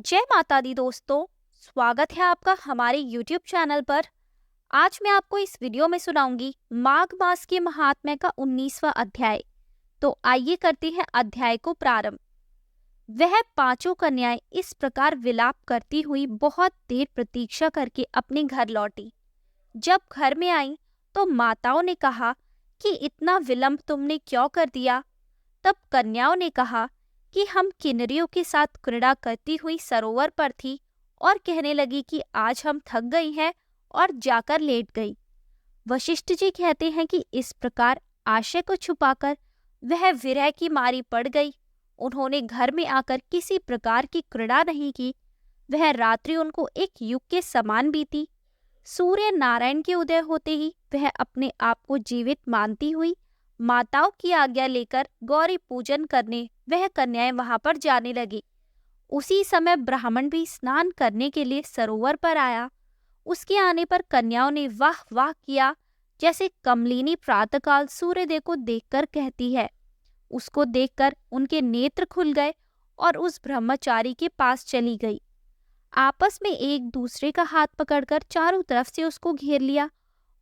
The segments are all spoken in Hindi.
जय माता दी दोस्तों। स्वागत है आपका हमारे YouTube चैनल पर। आज मैं आपको इस वीडियो में सुनाऊंगी माघ मास के महात्म्य का 19वां अध्याय। तो आइए करते हैं अध्याय को प्रारंभ। वह पांचों कन्याएं इस प्रकार विलाप करती हुई बहुत देर प्रतीक्षा करके अपने घर लौटी। जब घर में आई तो माताओं ने कहा कि इतना विलंब तुमने क्यों कर दिया। तब कन्याओं ने कहा कि हम किन्नरियों के साथ क्रीड़ा करती हुई सरोवर पर थी और कहने लगी कि आज हम थक गई हैं और जाकर लेट गई। वशिष्ठ जी कहते हैं कि इस प्रकार आशय को छुपाकर वह विरह की मारी पड़ गई। उन्होंने घर में आकर किसी प्रकार की क्रीड़ा नहीं की। वह रात्रि उनको एक युग के समान बीती। सूर्य नारायण के उदय होते ही वह अपने आप को जीवित मानती हुई माताओं की आज्ञा लेकर गौरी पूजन करने वह कन्याएं वहां पर जाने लगी। उसी समय ब्राह्मण भी स्नान करने के लिए सरोवर पर आया। उसके आने पर कन्याओं ने वाह वाह किया, जैसे कमलिनी प्रातःकाल सूर्योदय को देखकर कहती है। उसको देखकर उनके नेत्र खुल गए और उस ब्रह्मचारी के पास चली गई। आपस में एक दूसरे का हाथ पकड़कर चारों तरफ से उसको घेर लिया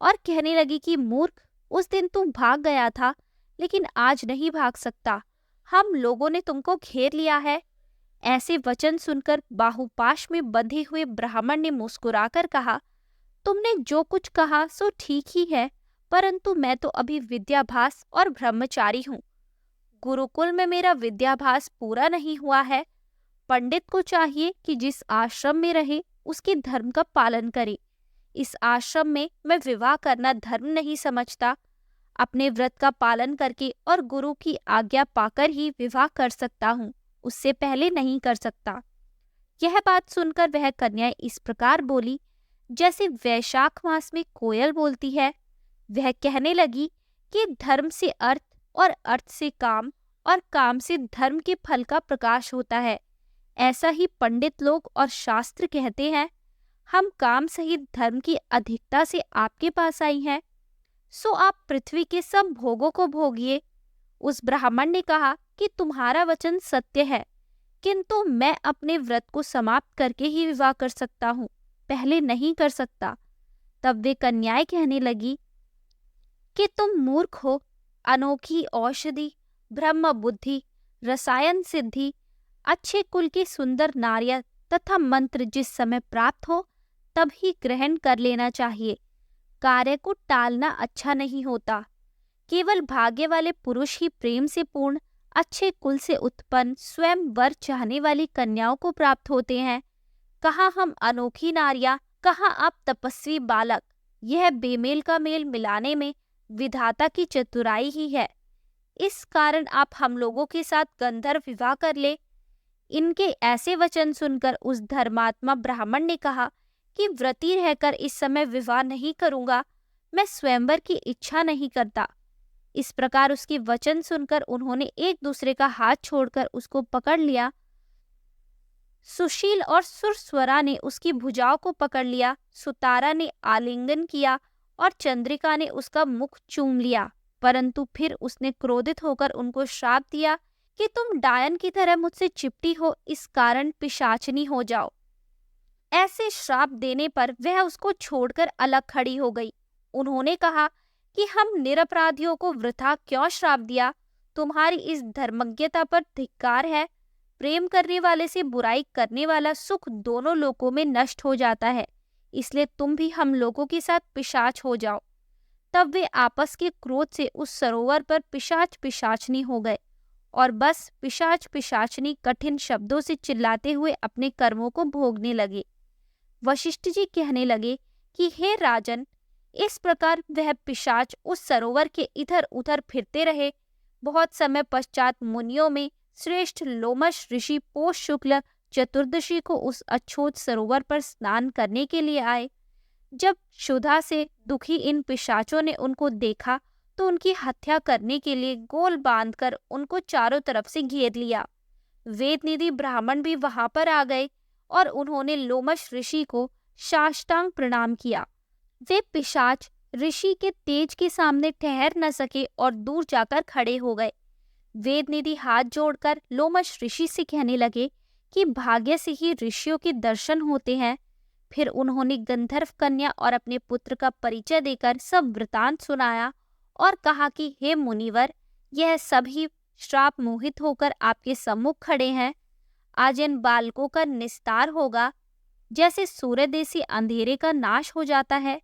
और कहने लगी कि मूर्ख, उस दिन तुम भाग गया था लेकिन आज नहीं भाग सकता। हम लोगों ने तुमको घेर लिया है। ऐसे वचन सुनकर बाहुपाश में बंधे हुए ब्राह्मण ने मुस्कुराकर कहा, तुमने जो कुछ कहा सो ठीक ही है, परंतु मैं तो अभी विद्याभास और ब्रह्मचारी हूँ। गुरुकुल में मेरा विद्याभास पूरा नहीं हुआ है। पंडित को चाहिए कि जिस आश्रम में रहे उसके धर्म का पालन करे। इस आश्रम में मैं विवाह करना धर्म नहीं समझता। अपने व्रत का पालन करके और गुरु की आज्ञा पाकर ही विवाह कर सकता हूँ, उससे पहले नहीं कर सकता। यह बात सुनकर वह कन्या इस प्रकार बोली जैसे वैशाख मास में कोयल बोलती है। वह कहने लगी कि धर्म से अर्थ और अर्थ से काम और काम से धर्म के फल का प्रकाश होता है। ऐसा ही पंडित लोग और शास्त्र कहते हैं। हम काम सहित धर्म की अधिकता से आपके पास आई हैं, सो आप पृथ्वी के सब भोगों को भोगिए। उस ब्राह्मण ने कहा कि तुम्हारा वचन सत्य है, किंतु मैं अपने व्रत को समाप्त करके ही विवाह कर सकता हूँ, पहले नहीं कर सकता। तब वे कन्याएं कहने लगी कि तुम मूर्ख हो। अनोखी औषधि, ब्रह्म बुद्धि, रसायन सिद्धि, अच्छे कुल की सुंदर नारियां तथा मंत्र जिस समय प्राप्त हो तब ही ग्रहण कर लेना चाहिए। कार्य को टालना अच्छा नहीं होता। केवल भाग्य वाले पुरुष ही प्रेम से पूर्ण, अच्छे कुल से उत्पन्न, स्वयं वर चाहने वाली कन्याओं को प्राप्त होते हैं। कहाँ हम अनोखी नारियां, कहाँ आप तपस्वी बालक। यह बेमेल का मेल मिलाने में विधाता की चतुराई ही है। इस कारण आप हम लोगों के साथ गंधर्व विवाह कर ले। इनके ऐसे वचन सुनकर उस धर्मात्मा ब्राह्मण ने कहा कि व्रती रहकर इस समय विवाह नहीं करूंगा, मैं स्वयंवर की इच्छा नहीं करता। इस प्रकार उसके वचन सुनकर उन्होंने एक दूसरे का हाथ छोड़कर उसको पकड़ लिया। सुशील और सुरस्वरा ने उसकी भुजाओं को पकड़ लिया। सुतारा ने आलिंगन किया और चंद्रिका ने उसका मुख चूम लिया। परंतु फिर उसने क्रोधित होकर उनको श्राप दिया कि तुम डायन की तरह मुझसे चिपटी हो, इस कारण पिशाचनी हो जाओ। ऐसे श्राप देने पर वह उसको छोड़कर अलग खड़ी हो गई। उन्होंने कहा कि हम निरपराधियों को वृथा क्यों श्राप दिया। तुम्हारी इस धर्मज्ञता पर धिक्कार है। प्रेम करने वाले से बुराई करने वाला सुख दोनों लोकों में नष्ट हो जाता है, इसलिए तुम भी हम लोगों के साथ पिशाच हो जाओ। तब वे आपस के क्रोध से उस सरोवर पर पिशाच पिशाचनी हो गए और बस पिशाच पिशाचनी कठिन शब्दों से चिल्लाते हुए अपने कर्मों को भोगने लगे। वशिष्ठ जी कहने लगे कि हे राजन, इस प्रकार वह पिशाच उस सरोवर के इधर उधर फिरते रहे। बहुत समय पश्चात मुनियों में श्रेष्ठ लोमश ऋषि पौष शुक्ल चतुर्दशी को उस अछूत सरोवर पर स्नान करने के लिए आए। जब क्षुधा से दुखी इन पिशाचों ने उनको देखा तो उनकी हत्या करने के लिए गोल बांधकर उनको चारों तरफ से घेर लिया। वेदनिधि ब्राह्मण भी वहां पर आ गए और उन्होंने लोमश ऋषि को साष्टांग प्रणाम किया। वे पिशाच ऋषि के तेज के सामने ठहर न सके और दूर जाकर खड़े हो गए। वेदनिधि हाथ जोड़कर लोमश ऋषि से कहने लगे कि भाग्य से ही ऋषियों के दर्शन होते हैं। फिर उन्होंने गंधर्व कन्या और अपने पुत्र का परिचय देकर सब वृतांत सुनाया और कहा कि हे मुनिवर, यह सभी श्राप मोहित होकर आपके सम्मुख खड़े हैं। आज इन बालकों का निस्तार होगा, जैसे सूर्यदेशी अंधेरे का नाश हो जाता है।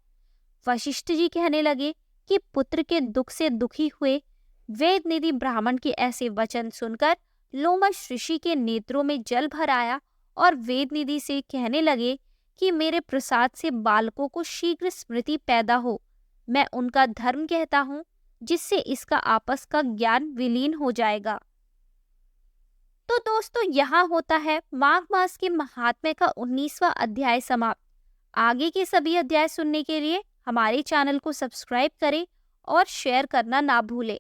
वशिष्ठ जी कहने लगे कि पुत्र के दुख से दुखी हुए वेद निधि ब्राह्मण के ऐसे वचन सुनकर लोमश ऋषि के नेत्रों में जल भर आया और वेद निधि से कहने लगे कि मेरे प्रसाद से बालकों को शीघ्र स्मृति पैदा हो। मैं उनका धर्म कहता हूँ, जिससे इसका आपस का ज्ञान विलीन हो जाएगा। तो दोस्तों, यहाँ होता है माघ मास के महात्म्य का 19वां अध्याय समाप्त। आगे के सभी अध्याय सुनने के लिए हमारे चैनल को सब्सक्राइब करें और शेयर करना ना भूलें।